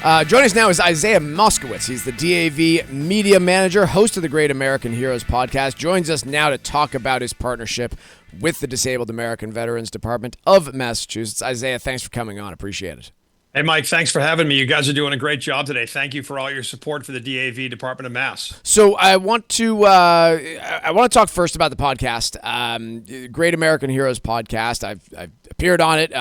Joining us now is Isaiah Moskowitz. He's the DAV media manager, host of the Great American Heroes podcast. Joins us now to talk about his partnership with the Disabled American Veterans Department of Massachusetts. Isaiah, thanks for coming on. Appreciate it. Hey, Mike, thanks for having me. You guys are doing a great job today. Thank you for all your support for the DAV Department of Mass. So I want to talk first about the podcast, Great American Heroes podcast. I've appeared on it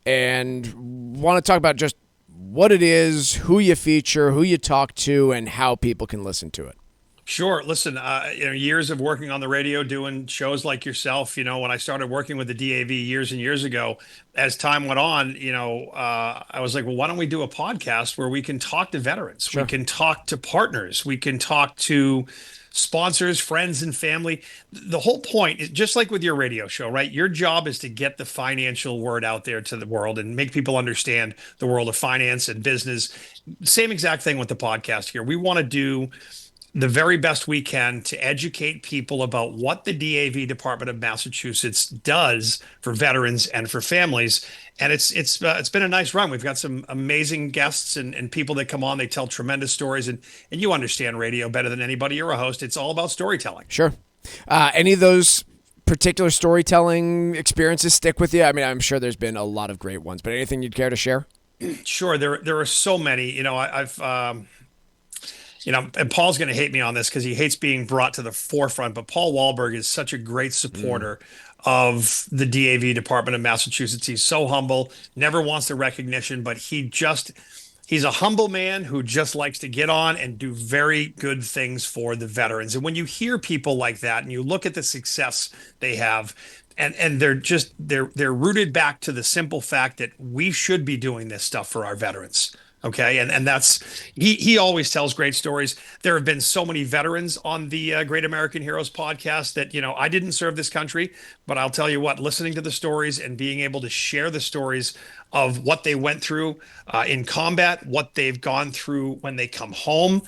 and want to talk about just what it is, who you feature, who you talk to, and how people can listen to it. Sure. Listen, years of working on the radio, doing shows like yourself, when I started working with the DAV years and years ago, as time went on, I was like, well, why don't we do a podcast where we can talk to veterans? Sure. We can talk to partners. We can talk to sponsors, friends, and family. The whole point is just like with your radio show, right? Your job is to get the financial word out there to the world and make people understand the world of finance and business. Same exact thing with the podcast here. We want to do the very best we can to educate people about what the DAV Department of Massachusetts does for veterans and for families. And it's been a nice run. We've got some amazing guests and people that come on. They tell tremendous stories. And you understand radio better than anybody. You're a host. It's all about storytelling. Sure. Any of those particular storytelling experiences stick with you? I mean, I'm sure there's been a lot of great ones, but anything you'd care to share? Sure. There are so many. And Paul's going to hate me on this because he hates being brought to the forefront, but Paul Wahlberg is such a great supporter of the DAV Department of Massachusetts. He's so humble, never wants the recognition, but he's a humble man who just likes to get on and do very good things for the veterans. And when you hear people like that and you look at the success they have, and they're rooted back to the simple fact that we should be doing this stuff for our veterans. Okay. And that's, he always tells great stories. There have been so many veterans on the Great American Heroes podcast that, I didn't serve this country, but I'll tell you what, listening to the stories and being able to share the stories of what they went through in combat, what they've gone through when they come home,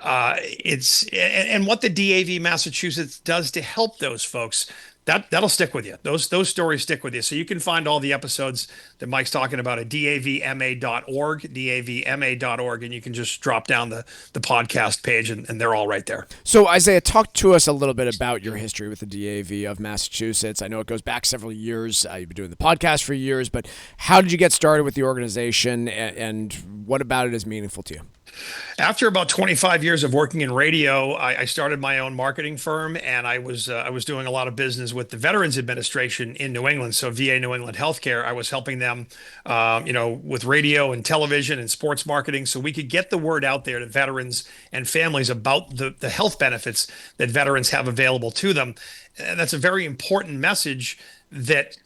and what the DAV Massachusetts does to help those folks. That'll stick with you. Those stories stick with you. So you can find all the episodes that Mike's talking about at davma.org, davma.org, and you can just drop down the podcast page and they're all right there. So Isaiah, talk to us a little bit about your history with the DAV of Massachusetts. I know it goes back several years. You've been doing the podcast for years, but how did you get started with the organization and what about it is meaningful to you? After about 25 years of working in radio, I started my own marketing firm, and I was doing a lot of business with the Veterans Administration in New England. So VA New England Healthcare, I was helping them, with radio and television and sports marketing, so we could get the word out there to veterans and families about the health benefits that veterans have available to them. And that's a very important message that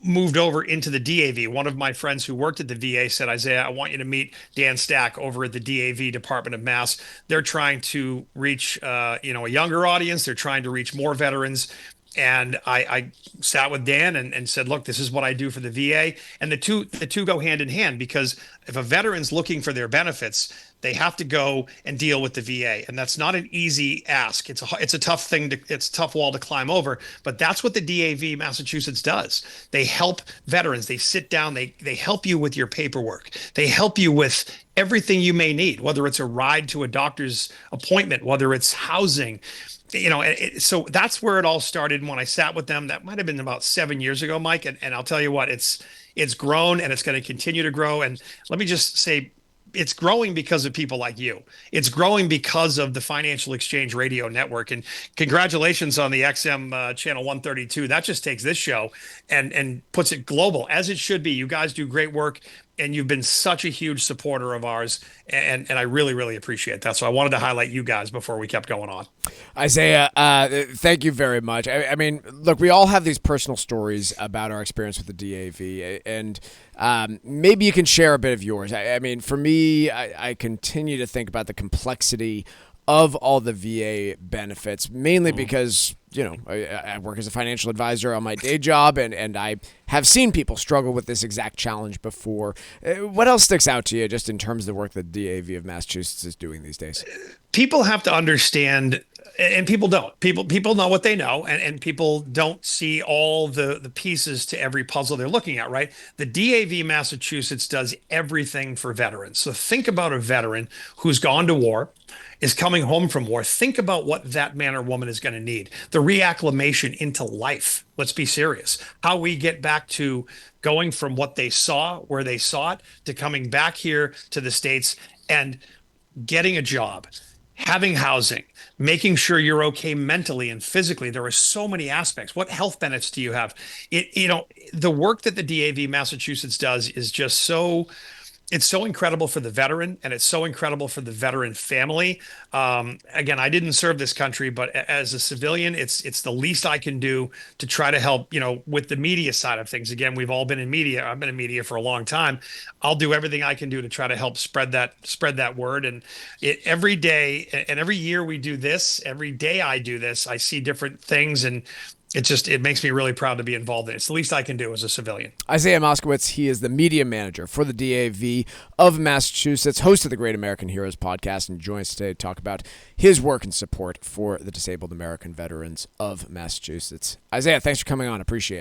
moved over into the DAV. One of my friends who worked at the VA said, Isaiah, I want you to meet Dan Stack over at the DAV Department of Mass. They're trying to reach, a younger audience. They're trying to reach more veterans. And I sat with Dan and said, look, this is what I do for the VA. And the two go hand in hand, because if a veteran's looking for their benefits, they have to go and deal with the VA. And that's not an easy ask. It's a tough thing it's a tough wall to climb over, but that's what the DAV Massachusetts does. They help veterans. They sit down, they help you with your paperwork. They help you with everything you may need, whether it's a ride to a doctor's appointment, whether it's housing. So that's where it all started. And when I sat with them, that might've been about 7 years ago, Mike. And I'll tell you what, it's grown and it's going to continue to grow. And let me just say, it's growing because of people like you. It's growing because of the Financial Exchange Radio Network. And congratulations on the XM channel 132. That just takes this show and puts it global, as it should be. You guys do great work, and you've been such a huge supporter of ours. And I really, really appreciate that. So I wanted to highlight you guys before we kept going on. Isaiah, thank you very much. I mean, look, we all have these personal stories about our experience with the DAV, and maybe you can share a bit of yours. I mean, for me, I continue to think about the complexity of all the VA benefits, mainly because, I work as a financial advisor on my day job, and I have seen people struggle with this exact challenge before. What else sticks out to you just in terms of the work that DAV of Massachusetts is doing these days? People have to understand And people don't. People know what they know, and people don't see all the pieces to every puzzle they're looking at, right? The DAV Massachusetts does everything for veterans. So think about a veteran who's gone to war, is coming home from war. Think about what that man or woman is going to need. The reacclimation into life. Let's be serious. How we get back to going from what they saw, where they saw it, to coming back here to the States and getting a job, having housing, making sure you're okay mentally and physically. There are so many aspects. What health benefits do you have? The work that the DAV Massachusetts does is just so it's so incredible for the veteran and it's so incredible for the veteran family. Again, I didn't serve this country, but as a civilian, it's the least I can do to try to help, with the media side of things. Again, we've all been in media. I've been in media for a long time. I'll do everything I can do to try to help spread that word. And every day and every year we do this, every day I do this, I see different things, and it makes me really proud to be involved in it. It's the least I can do as a civilian. Isaiah Moskowitz, he is the media manager for the DAV of Massachusetts, host of the Great American Heroes podcast, and joins us today to talk about his work and support for the disabled American veterans of Massachusetts. Isaiah, thanks for coming on. Appreciate it.